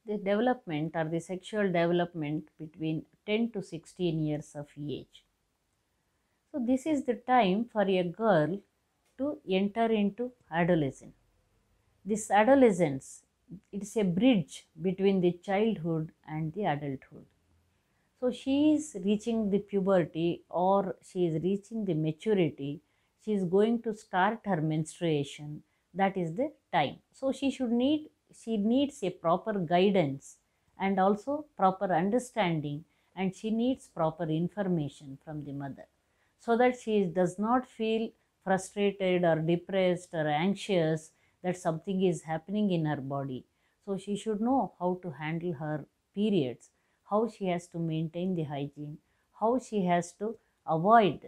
the development or the sexual development between 10 to 16 years of age. So this is the time for a girl to enter into adolescence. This adolescence, it is a bridge between the childhood and the adulthood. So she is reaching the puberty or she is reaching the maturity. She is going to start her menstruation. That is the time. So she needs a proper guidance and also proper understanding, and she needs proper information from the mother so that she does not feel frustrated or depressed or anxious that something is happening in her body. So she should know how to handle her periods, how she has to maintain the hygiene, how she has to avoid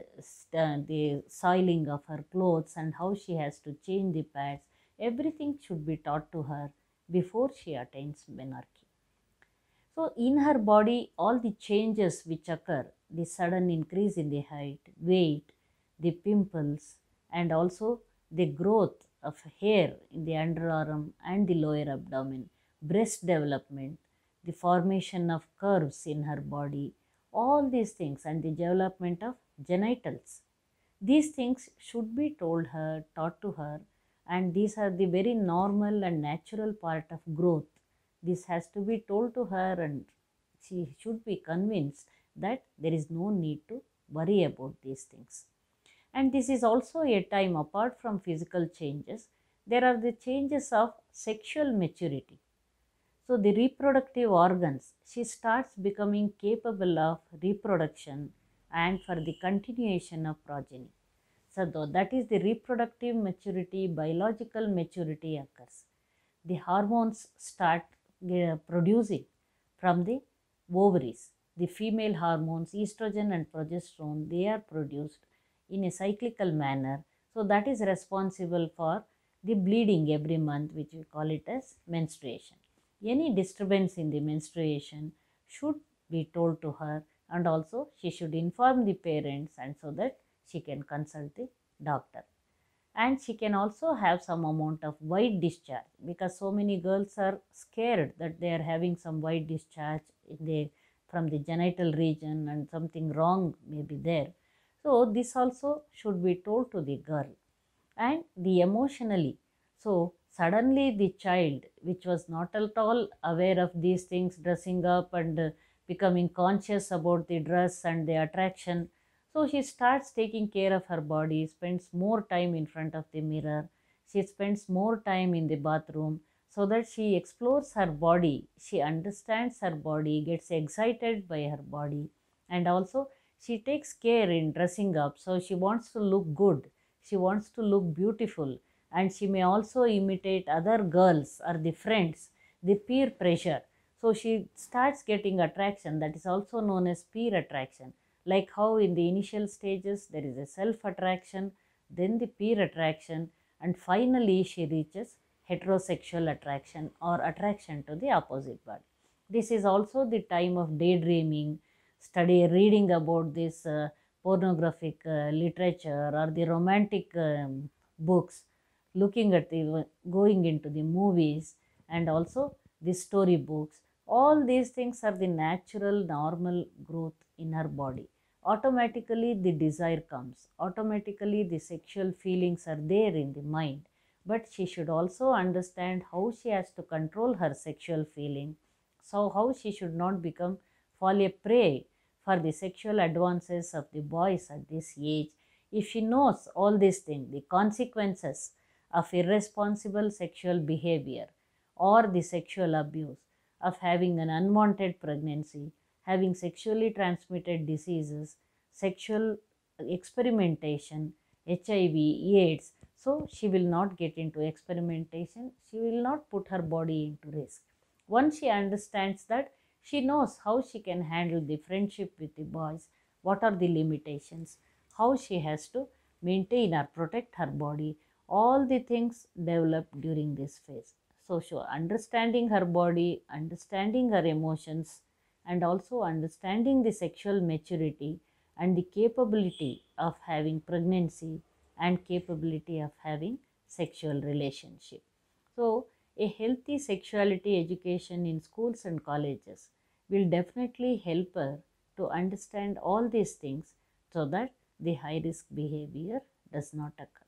the soiling of her clothes, and how she has to change the pads. Everything should be taught to her before she attains menarche. So, in her body, all the changes which occur, the sudden increase in the height, weight, the pimples, and also the growth of hair in the underarm and the lower abdomen, breast development, the formation of curves in her body, all these things, and the development of genitals. These things should be told her, taught to her, and these are the very normal and natural part of growth. This has to be told to her, and she should be convinced that there is no need to worry about these things. And this is also a time, apart from physical changes, there are the changes of sexual maturity. So the reproductive organs, she starts becoming capable of reproduction and for the continuation of progeny. So that is the reproductive maturity, biological maturity occurs. The hormones start producing from the ovaries. The female hormones, estrogen and progesterone, they are produced in a cyclical manner. So that is responsible for the bleeding every month, which we call it as menstruation. Any disturbance in the menstruation should be told to her, and also she should inform the parents, and so that she can consult the doctor. And she can also have some amount of white discharge, because so many girls are scared that they are having some white discharge from the genital region and something wrong may be there. So this also should be told to the girl. And the emotionally, so suddenly the child which was not at all aware of these things, dressing up and becoming conscious about the dress and the attraction, so she starts taking care of her body, spends more time in front of the mirror, she spends more time in the bathroom, so that she explores her body, she understands her body, gets excited by her body, and also she takes care in dressing up. So she wants to look good, she wants to look beautiful, and she may also imitate other girls or the friends, the peer pressure. So she starts getting attraction, that is also known as peer attraction. Like how in the initial stages there is a self attraction, then the peer attraction, and finally she reaches heterosexual attraction or attraction to the opposite body. This is also the time of daydreaming, reading about this pornographic literature or the romantic books, looking at the going into the movies, and also the story books. All these things are the natural normal growth in her body. Automatically the desire comes, automatically the sexual feelings are there in the mind, but she should also understand how she has to control her sexual feeling, so how she should not fall a prey for the sexual advances of the boys at this age. If she knows all these things, the consequences of irresponsible sexual behavior or the sexual abuse, of having an unwanted pregnancy, having sexually transmitted diseases, sexual experimentation, HIV, AIDS, so she will not get into experimentation, she will not put her body into risk. Once she understands that, she knows how she can handle the friendship with the boys, what are the limitations, how she has to maintain or protect her body. All the things develop during this phase. So understanding her body, understanding her emotions, and also understanding the sexual maturity and the capability of having pregnancy and capability of having sexual relationship. So A healthy sexuality education in schools and colleges will definitely help her to understand all these things so that the high risk behavior does not occur.